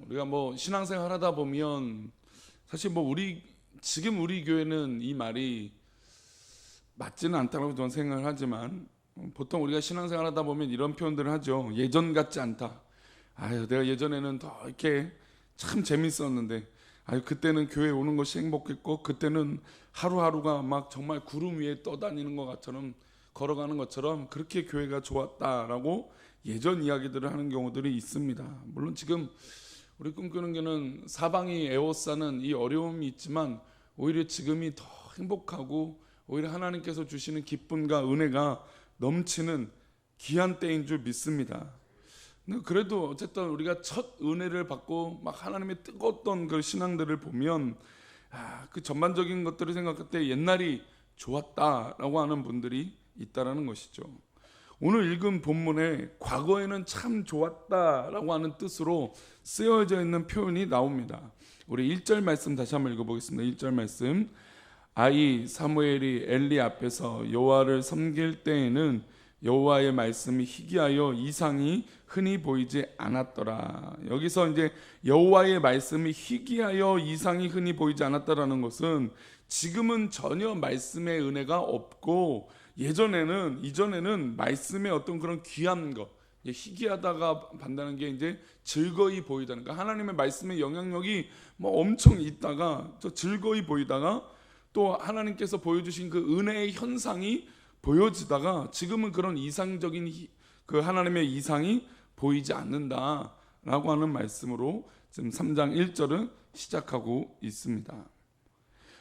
우리가 뭐 신앙생활 하다 보면 사실 뭐 지금 우리 교회는 이 말이 맞지는 않다고 저는 생각을 하지만 보통 우리가 신앙생활 하다 보면 이런 표현들을 하죠. 예전 같지 않다. 아유, 내가 예전에는 더 이렇게 참 재밌었는데, 아유, 그때는 교회 오는 것이 행복했고, 그때는 하루하루가 막 정말 구름 위에 떠다니는 것처럼 걸어가는 것처럼 그렇게 교회가 좋았다라고 예전 이야기들을 하는 경우들이 있습니다. 물론 지금 우리 꿈꾸는 교는 사방이 에워싸는 이 어려움이 있지만 오히려 지금이 더 행복하고 오히려 하나님께서 주시는 기쁨과 은혜가 넘치는 귀한 때인 줄 믿습니다. 그래도 어쨌든 우리가 첫 은혜를 받고 막 하나님의 뜨거웠던 그 신앙들을 보면 그 전반적인 것들을 생각할 때 옛날이 좋았다라고 하는 분들이 있다라는 것이죠. 오늘 읽은 본문에 과거에는 참 좋았다라고 하는 뜻으로 쓰여져 있는 표현이 나옵니다. 우리 1절 말씀 다시 한번 읽어보겠습니다. 1절 말씀. 아이 사무엘이 엘리 앞에서 여호와를 섬길 때에는 여호와의 말씀이 희귀하여 이상이 흔히 보이지 않았더라. 여기서 이제 여호와의 말씀이 희귀하여 이상이 흔히 보이지 않았다라는 것은 지금은 전혀 말씀의 은혜가 없고 이전에는 말씀의 어떤 그런 귀한 것, 희귀하다가 반다는 게 이제 즐거이 보이다는 거. 하나님의 말씀의 영향력이 뭐 엄청 있다가 저 즐거이 보이다가 또 하나님께서 보여주신 그 은혜의 현상이 보여지다가 지금은 그런 이상적인 그 하나님의 이상이 보이지 않는다라고 하는 말씀으로 지금 3장 1절은 시작하고 있습니다.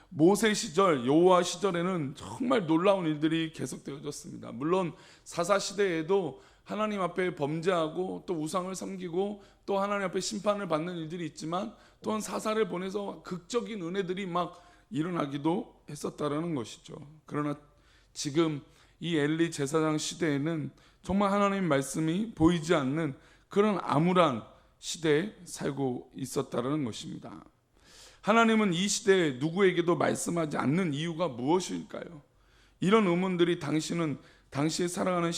모세 시절, 여호와 시절에는 정말 놀라운 일들이 계속되어졌습니다. 물론 사사 시대에도 하나님 앞에 범죄하고 또 우상을 섬기고 또 하나님 앞에 심판을 받는 일들이 있지만 또한 사사를 보내서 극적인 은혜들이 막 일어나기도 했었다라는 것이죠. 그러나 지금 이 엘리 제사장 시대에는 정말 하나님 말씀이 보이지 않는 그런 암울한 시대에 살고 있었다라는 것입니다. 하나님은 이 시대에 누구에게도 말씀하지 않는 이유가 무엇일까요? 이런 의문들이 당시에 살아가는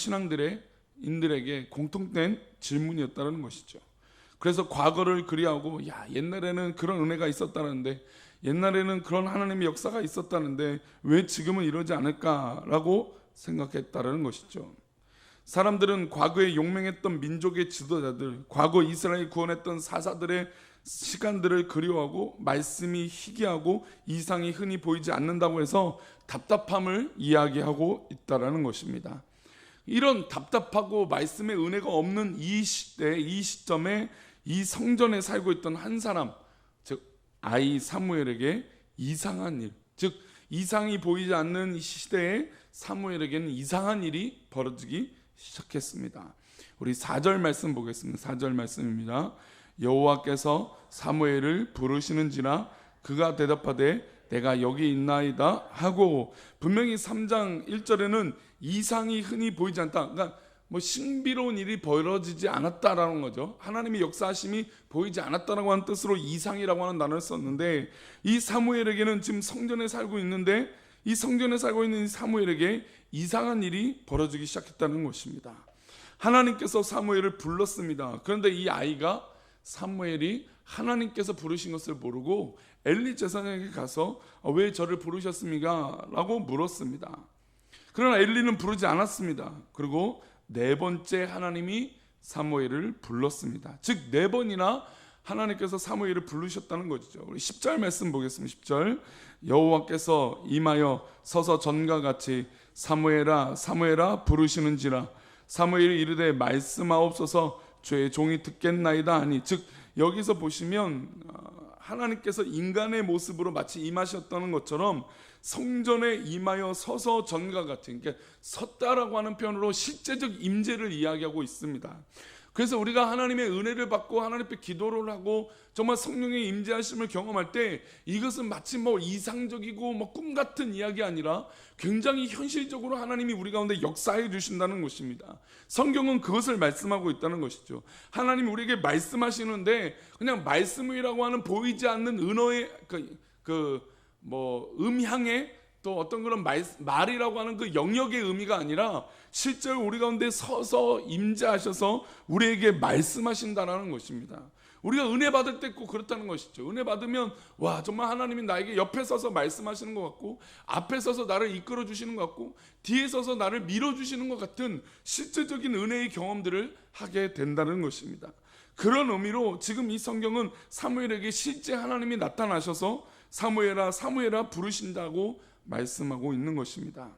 인들에게 공통된 질문이었다는 것이죠. 그래서 과거를 그리하고 옛날에는 그런 은혜가 있었다는데, 옛날에는 그런 하나님의 역사가 있었다는데 왜 지금은 이러지 않을까라고 생각했다는 것이죠. 사람들은 과거에 용맹했던 민족의 지도자들, 과거 이스라엘을 구원했던 사사들의 시간들을 그리워하고 말씀이 희귀하고 이상이 흔히 보이지 않는다고 해서 답답함을 이야기하고 있다는 것입니다. 이런 답답하고 말씀의 은혜가 없는 이 시대, 이 시점에 이 성전에 살고 있던 한 사람, 즉 아이 사무엘에게 이상한 일, 즉 이상이 보이지 않는 이 시대에 사무엘에게는 이상한 일이 벌어지기 시작했습니다. 우리 4절 말씀 보겠습니다. 4절 말씀입니다. 여호와께서 사무엘을 부르시는지라 그가 대답하되 내가 여기 있나이다 하고, 분명히 3장 1절에는 이상이 흔히 보이지 않다, 그러니까 뭐 신비로운 일이 벌어지지 않았다라는 거죠. 하나님의 역사하심이 보이지 않았다라고 하는 뜻으로 이상이라고 하는 단어를 썼는데, 이 사무엘에게는 지금 성전에 살고 있는데 이 성전에 살고 있는 이 사무엘에게 이상한 일이 벌어지기 시작했다는 것입니다. 하나님께서 사무엘을 불렀습니다. 그런데 이 아이가, 사무엘이 하나님께서 부르신 것을 모르고 엘리 제사장에게 가서 왜 저를 부르셨습니까? 라고 물었습니다. 그러나 엘리는 부르지 않았습니다. 그리고 네 번째 하나님이 사무엘을 불렀습니다. 즉 네 번이나 하나님께서 사무엘을 부르셨다는 것이죠. 우리 10절 말씀 보겠습니다. 10절. 여호와께서 임하여 서서 전과 같이 사무엘아 사무엘아 부르시는지라 사무엘이 이르되 말씀하옵소서 주의 종이 듣겠나이다 하니, 즉 여기서 보시면 하나님께서 인간의 모습으로 마치 임하셨다는 것처럼 성전에 임하여 서서 전과 같은, 그러니까 섰다라고 하는 표현으로 실제적 임재를 이야기하고 있습니다. 그래서 우리가 하나님의 은혜를 받고 하나님 앞에 기도를 하고 정말 성령의 임재하심을 경험할 때 이것은 마치 뭐 이상적이고 뭐 꿈 같은 이야기 아니라 굉장히 현실적으로 하나님이 우리 가운데 역사해 주신다는 것입니다. 성경은 그것을 말씀하고 있다는 것이죠. 하나님이 우리에게 말씀하시는데 그냥 말씀이라고 하는 보이지 않는 은어의 음향의 또 어떤 그런 말이라고 하는 그 영역의 의미가 아니라 실제로 우리 가운데 서서 임재하셔서 우리에게 말씀하신다는 것입니다. 우리가 은혜 받을 때 꼭 그렇다는 것이죠. 은혜 받으면 와, 정말 하나님이 나에게 옆에 서서 말씀하시는 것 같고, 앞에 서서 나를 이끌어 주시는 것 같고, 뒤에 서서 나를 밀어주시는 것 같은 실제적인 은혜의 경험들을 하게 된다는 것입니다. 그런 의미로 지금 이 성경은 사무엘에게 실제 하나님이 나타나셔서 사무엘아 사무엘아 부르신다고 말씀하고 있는 것입니다.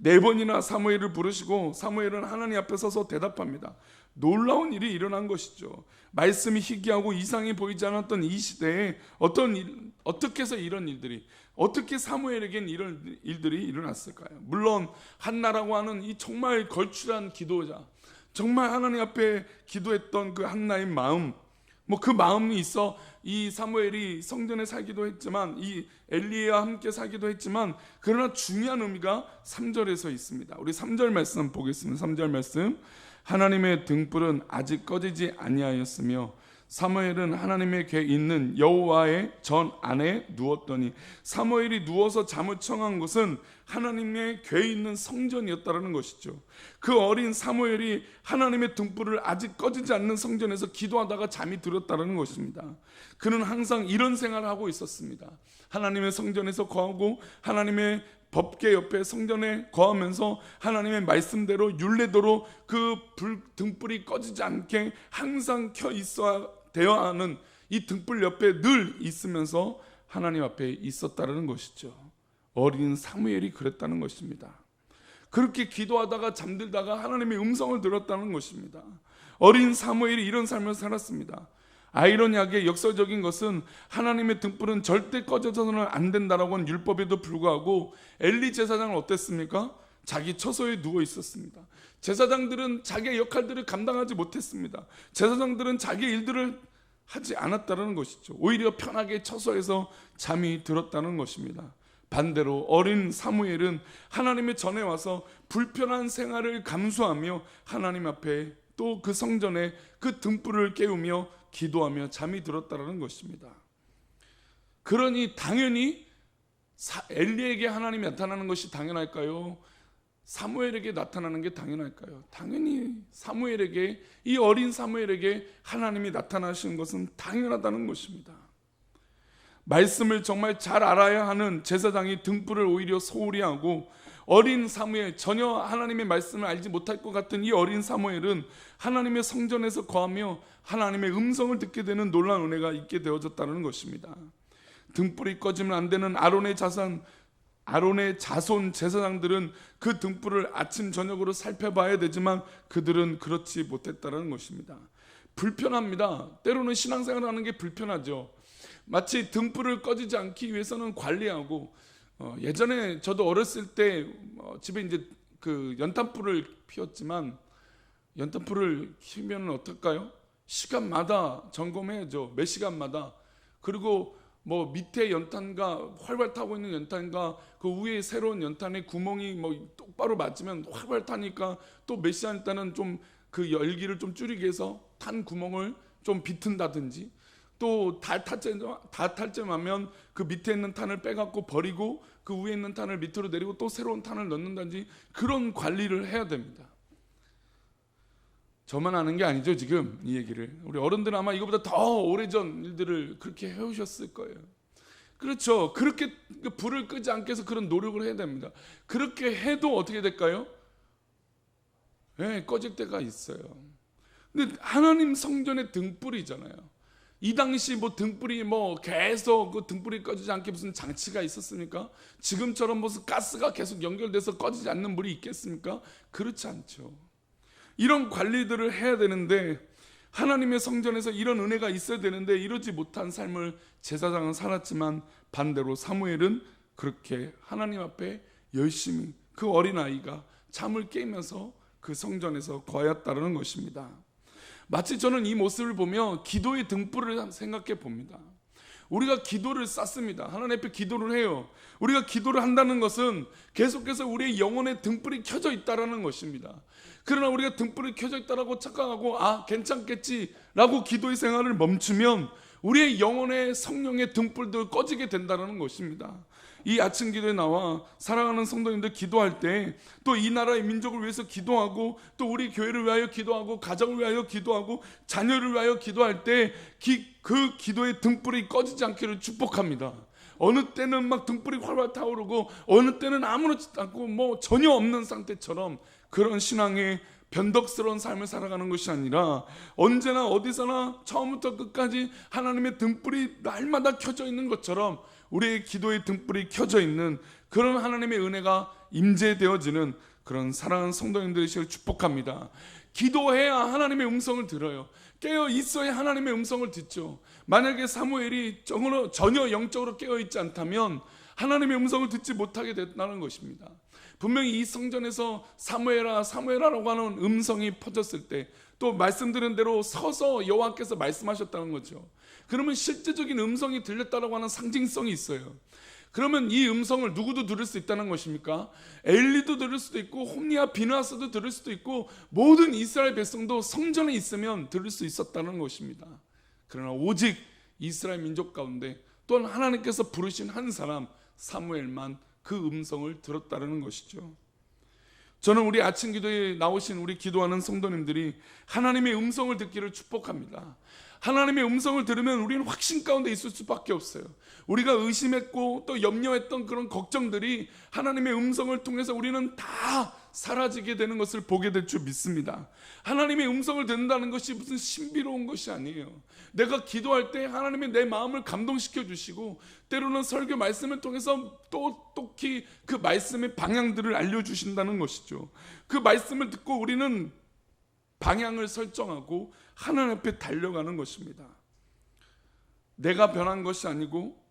4번이나 사무엘을 부르시고 사무엘은 하나님 앞에 서서 대답합니다. 놀라운 일이 일어난 것이죠. 말씀이 희귀하고 이상이 보이지 않았던 이 시대에 어떻게 해서 이런 일들이, 어떻게 사무엘에겐 이런 일들이 일어났을까요? 물론 한나라고 하는 이 정말 걸출한 기도자, 정말 하나님 앞에 기도했던 그 한나의 마음, 그 마음이 있어 이 사무엘이 성전에 살기도 했지만, 이 엘리야와 함께 살기도 했지만, 그러나 중요한 의미가 3절에서 있습니다. 우리 3절 말씀 보겠습니다. 3절 말씀. 하나님의 등불은 아직 꺼지지 아니하였으며 사무엘은 하나님의 궤 있는 여호와의 전 안에 누웠더니, 사무엘이 누워서 잠을 청한 것은 하나님의 궤 있는 성전이었다는 것이죠. 그 어린 사무엘이 하나님의 등불을 아직 꺼지지 않는 성전에서 기도하다가 잠이 들었다는 것입니다. 그는 항상 이런 생활을 하고 있었습니다. 하나님의 성전에서 거하고 하나님의 법궤 옆에 성전에 거하면서 하나님의 말씀대로 율례대로 그 등불이 꺼지지 않게 항상 켜 있어야 되어야 하는 이 등불 옆에 늘 있으면서 하나님 앞에 있었다는 것이죠. 어린 사무엘이 그랬다는 것입니다. 그렇게 기도하다가 잠들다가 하나님의 음성을 들었다는 것입니다. 어린 사무엘이 이런 삶을 살았습니다. 아이러니하게 역설적인 것은 하나님의 등불은 절대 꺼져서는 안 된다라고 하는 율법에도 불구하고 엘리 제사장은 어땠습니까? 자기 처소에 누워 있었습니다. 제사장들은 자기의 역할들을 감당하지 못했습니다. 제사장들은 자기의 일들을 하지 않았다는 것이죠. 오히려 편하게 처소에서 잠이 들었다는 것입니다. 반대로 어린 사무엘은 하나님의 전에 와서 불편한 생활을 감수하며 하나님 앞에 또 그 성전에 그 등불을 깨우며 기도하며 잠이 들었다는 것입니다. 그러니 당연히 엘리에게 하나님이 나타나는 것이 당연할까요? 사무엘에게 나타나는 게 당연할까요? 당연히 사무엘에게, 이 어린 사무엘에게 하나님이 나타나시는 것은 당연하다는 것입니다. 말씀을 정말 잘 알아야 하는 제사장이 등불을 오히려 소홀히 하고, 어린 사무엘, 전혀 하나님의 말씀을 알지 못할 것 같은 이 어린 사무엘은 하나님의 성전에서 거하며 하나님의 음성을 듣게 되는 놀라운 은혜가 있게 되어졌다는 것입니다. 등불이 꺼지면 안 되는 아론의 자손 제사장들은 그 등불을 아침 저녁으로 살펴봐야 되지만 그들은 그렇지 못했다는 것입니다. 불편합니다. 때로는 신앙생활을 하는 게 불편하죠. 마치 등불을 꺼지지 않기 위해서는 관리하고, 예전에 저도 어렸을 때 집에 이제 그 연탄불을 피웠지만, 연탄불을 키우면 어떨까요? 시간마다 점검해야죠. 몇 시간마다. 그리고 밑에 연탄과 활발 타고 있는 연탄과 그 위에 새로운 연탄의 구멍이 똑바로 맞으면 활발 타니까 또 몇 시간 있다는 좀 그 열기를 좀 줄이기 위해서 탄 구멍을 좀 비튼다든지, 또 다 탈점하면 그 밑에 있는 탄을 빼갖고 버리고 그 위에 있는 탄을 밑으로 내리고 또 새로운 탄을 넣는다든지, 그런 관리를 해야 됩니다. 저만 아는 게 아니죠. 지금 이 얘기를 우리 어른들은 아마 이거보다 더 오래전 일들을 그렇게 해오셨을 거예요. 그렇죠. 그렇게 불을 끄지 않게 해서 그런 노력을 해야 됩니다. 그렇게 해도 어떻게 될까요? 네, 꺼질 때가 있어요. 근데 하나님 성전의 등불이잖아요. 이 당시 등불이 계속 그 등불이 꺼지지 않게 무슨 장치가 있었습니까? 지금처럼 무슨 가스가 계속 연결돼서 꺼지지 않는 불이 있겠습니까? 그렇지 않죠. 이런 관리들을 해야 되는데, 하나님의 성전에서 이런 은혜가 있어야 되는데 이러지 못한 삶을 제사장은 살았지만, 반대로 사무엘은 그렇게 하나님 앞에 열심히 그 어린아이가 잠을 깨면서 그 성전에서 거하였다는 것입니다. 마치 저는 이 모습을 보며 기도의 등불을 생각해 봅니다. 우리가 기도를 쌓습니다. 하나님 앞에 기도를 해요. 우리가 기도를 한다는 것은 계속해서 우리의 영혼의 등불이 켜져 있다는 것입니다. 그러나 우리가 등불이 켜져 있다고 착각하고 괜찮겠지라고 기도의 생활을 멈추면 우리의 영혼의 성령의 등불도 꺼지게 된다는 것입니다. 이 아침 기도에 나와 사랑하는 성도님들 기도할 때 또 이 나라의 민족을 위해서 기도하고 또 우리 교회를 위하여 기도하고 가정을 위하여 기도하고 자녀를 위하여 기도할 때 그 기도의 등불이 꺼지지 않기를 축복합니다. 어느 때는 막 등불이 활활 타오르고 어느 때는 아무렇지도 않고 전혀 없는 상태처럼 그런 신앙의 변덕스러운 삶을 살아가는 것이 아니라 언제나 어디서나 처음부터 끝까지 하나님의 등불이 날마다 켜져 있는 것처럼 우리의 기도의 등불이 켜져 있는 그런 하나님의 은혜가 임재되어지는 그런 사랑하는 성도님들이시길 축복합니다. 기도해야 하나님의 음성을 들어요. 깨어 있어야 하나님의 음성을 듣죠. 만약에 사무엘이 전혀 영적으로 깨어 있지 않다면 하나님의 음성을 듣지 못하게 됐다는 것입니다. 분명히 이 성전에서 사무엘아 사무엘아라고 하는 음성이 퍼졌을 때 또 말씀드린 대로 서서 여호와께서 말씀하셨다는 거죠. 그러면 실제적인 음성이 들렸다라고 하는 상징성이 있어요. 그러면 이 음성을 누구도 들을 수 있다는 것입니까? 엘리도 들을 수도 있고 홈리와 비느하스도 들을 수도 있고 모든 이스라엘 백성도 성전에 있으면 들을 수 있었다는 것입니다. 그러나 오직 이스라엘 민족 가운데 또한 하나님께서 부르신 한 사람 사무엘만 그 음성을 들었다는 것이죠. 저는 우리 아침 기도에 나오신 우리 기도하는 성도님들이 하나님의 음성을 듣기를 축복합니다. 하나님의 음성을 들으면 우리는 확신 가운데 있을 수밖에 없어요. 우리가 의심했고 또 염려했던 그런 걱정들이 하나님의 음성을 통해서 우리는 다 사라지게 되는 것을 보게 될 줄 믿습니다. 하나님의 음성을 듣는다는 것이 무슨 신비로운 것이 아니에요. 내가 기도할 때 하나님이 내 마음을 감동시켜 주시고 때로는 설교 말씀을 통해서 똑똑히 그 말씀의 방향들을 알려주신다는 것이죠. 그 말씀을 듣고 우리는 방향을 설정하고 하나님 앞에 달려가는 것입니다. 내가 변한 것이 아니고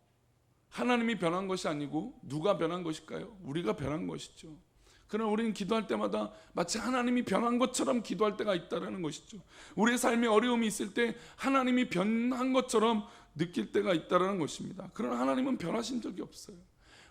하나님이 변한 것이 아니고 누가 변한 것일까요? 우리가 변한 것이죠. 그러나 우리는 기도할 때마다 마치 하나님이 변한 것처럼 기도할 때가 있다는 것이죠. 우리의 삶에 어려움이 있을 때 하나님이 변한 것처럼 느낄 때가 있다는 것입니다. 그러나 하나님은 변하신 적이 없어요.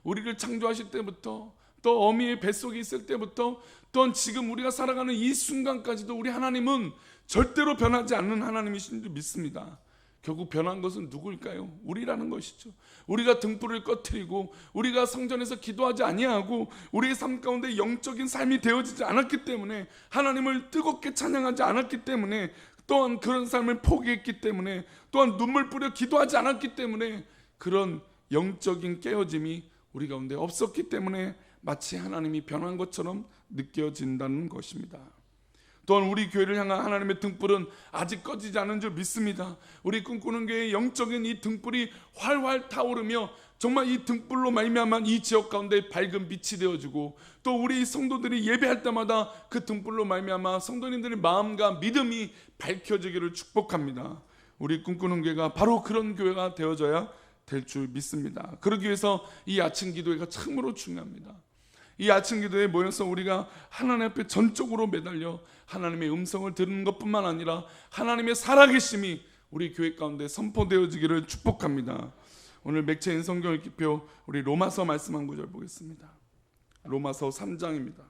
우리를 창조하실 때부터 또 어미의 뱃속에 있을 때부터 또한 지금 우리가 살아가는 이 순간까지도 우리 하나님은 절대로 변하지 않는 하나님이신 줄 믿습니다. 결국 변한 것은 누구일까요? 우리라는 것이죠. 우리가 등불을 꺼트리고 우리가 성전에서 기도하지 아니하고 우리의 삶 가운데 영적인 삶이 되어지지 않았기 때문에 하나님을 뜨겁게 찬양하지 않았기 때문에 또한 그런 삶을 포기했기 때문에 또한 눈물 뿌려 기도하지 않았기 때문에 그런 영적인 깨어짐이 우리 가운데 없었기 때문에 마치 하나님이 변한 것처럼 느껴진다는 것입니다. 또한 우리 교회를 향한 하나님의 등불은 아직 꺼지지 않은 줄 믿습니다. 우리 꿈꾸는 교회의 영적인 이 등불이 활활 타오르며 정말 이 등불로 말미암아 이 지역 가운데 밝은 빛이 되어주고 또 우리 성도들이 예배할 때마다 그 등불로 말미암아 성도님들의 마음과 믿음이 밝혀지기를 축복합니다. 우리 꿈꾸는 교회가 바로 그런 교회가 되어져야 될 줄 믿습니다. 그러기 위해서 이 아침 기도회가 참으로 중요합니다. 이 아침 기도에 모여서 우리가 하나님 앞에 전적으로 매달려 하나님의 음성을 듣는 것뿐만 아니라 하나님의 살아계심이 우리 교회 가운데 선포되어지기를 축복합니다. 오늘 맥체인 성경 읽기표 우리 로마서 말씀 한 구절 보겠습니다. 로마서 3장입니다.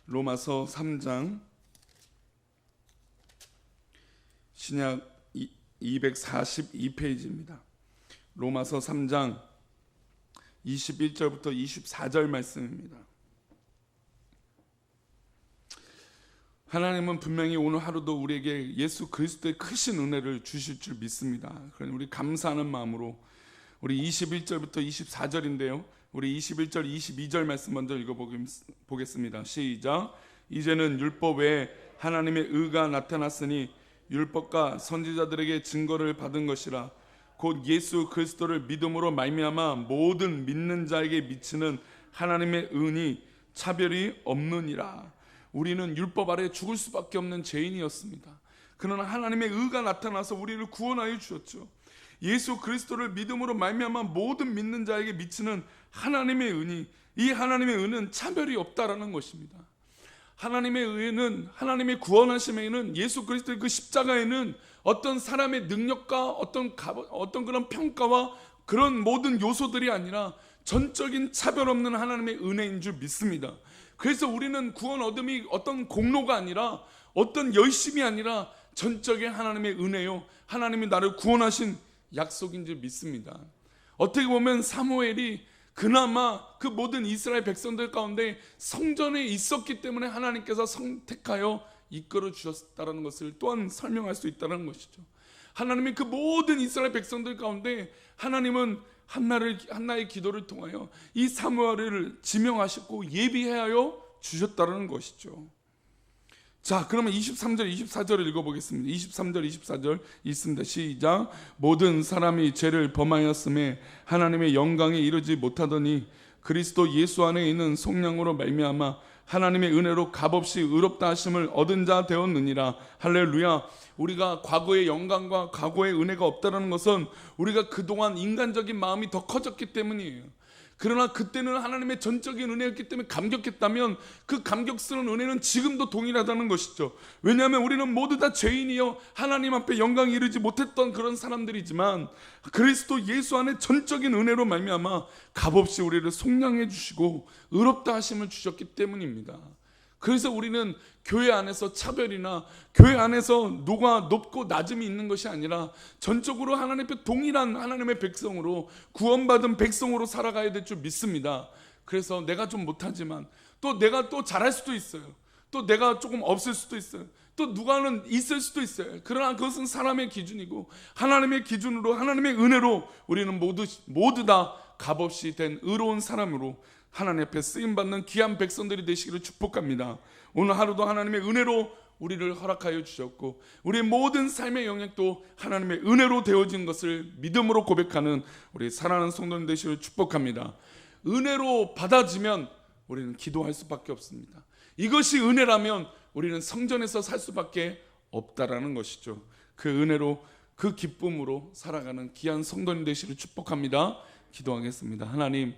로마서 3장 신약 242페이지입니다. 로마서 3장 21절부터 24절 말씀입니다. 하나님은 분명히 오늘 하루도 우리에게 예수 그리스도의 크신 은혜를 주실 줄 믿습니다. 그러니 우리 감사하는 마음으로 우리 21절부터 24절인데요. 우리 21절, 22절 말씀 먼저 읽어보겠습니다. 시작. 이제는 율법 외에 하나님의 의가 나타났으니 율법과 선지자들에게 증거를 받은 것이라. 곧 예수 그리스도를 믿음으로 말미암아 모든 믿는 자에게 미치는 하나님의 은이 차별이 없느니라. 우리는 율법 아래 죽을 수밖에 없는 죄인이었습니다. 그러나 하나님의 의가 나타나서 우리를 구원하여 주셨죠. 예수 그리스도를 믿음으로 말미암아 모든 믿는 자에게 미치는 하나님의 은이, 이 하나님의 은은 차별이 없다라는 것입니다. 하나님의 의에는, 하나님의 구원하심에는, 예수 그리스도의 그 십자가에는 어떤 사람의 능력과 어떤 그런 평가와 그런 모든 요소들이 아니라 전적인 차별 없는 하나님의 은혜인 줄 믿습니다. 그래서 우리는 구원 얻음이 어떤 공로가 아니라, 어떤 열심이 아니라 전적인 하나님의 은혜요, 하나님이 나를 구원하신 약속인 줄 믿습니다. 어떻게 보면 사무엘이 그나마 그 모든 이스라엘 백성들 가운데 성전에 있었기 때문에 하나님께서 선택하여 이끌어 주셨다는 것을 또한 설명할 수 있다는 것이죠. 하나님의 그 모든 이스라엘 백성들 가운데 하나님은 한나의 기도를 통하여 이 사무엘을 지명하셨고 예비하여 주셨다는 것이죠. 자, 그러면 23절 24절을 읽어보겠습니다. 23절 24절 있습니다. 시작. 모든 사람이 죄를 범하였음에 하나님의 영광에 이르지 못하더니 그리스도 예수 안에 있는 속량으로 말미암아 하나님의 은혜로 값없이 의롭다 하심을 얻은 자 되었느니라. 할렐루야. 우리가 과거의 영광과 과거의 은혜가 없다는 것은 우리가 그동안 인간적인 마음이 더 커졌기 때문이에요. 그러나 그때는 하나님의 전적인 은혜였기 때문에 감격했다면 그 감격스러운 은혜는 지금도 동일하다는 것이죠. 왜냐하면 우리는 모두 다 죄인이요 하나님 앞에 영광이 이르지 못했던 그런 사람들이지만 그리스도 예수 안에 전적인 은혜로 말미암아 값없이 우리를 속량해 주시고 의롭다 하심을 주셨기 때문입니다. 그래서 우리는 교회 안에서 차별이나 교회 안에서 누가 높고 낮음이 있는 것이 아니라 전적으로 하나님 앞에 동일한 하나님의 백성으로 구원받은 백성으로 살아가야 될 줄 믿습니다. 그래서 내가 좀 못하지만 또 내가 또 잘할 수도 있어요. 또 내가 조금 없을 수도 있어요. 또 누가는 있을 수도 있어요. 그러나 그것은 사람의 기준이고 하나님의 기준으로 하나님의 은혜로 우리는 모두 다 값없이 된 의로운 사람으로 하나님 앞에 쓰임받는 귀한 백성들이 되시기를 축복합니다. 오늘 하루도 하나님의 은혜로 우리를 허락하여 주셨고 우리의 모든 삶의 영역도 하나님의 은혜로 되어진 것을 믿음으로 고백하는 우리 사랑하는 성도님 되시기를 축복합니다. 은혜로 받아지면 우리는 기도할 수밖에 없습니다. 이것이 은혜라면 우리는 성전에서 살 수밖에 없다라는 것이죠. 그 은혜로 그 기쁨으로 살아가는 귀한 성도님 되시기를 축복합니다. 기도하겠습니다. 하나님,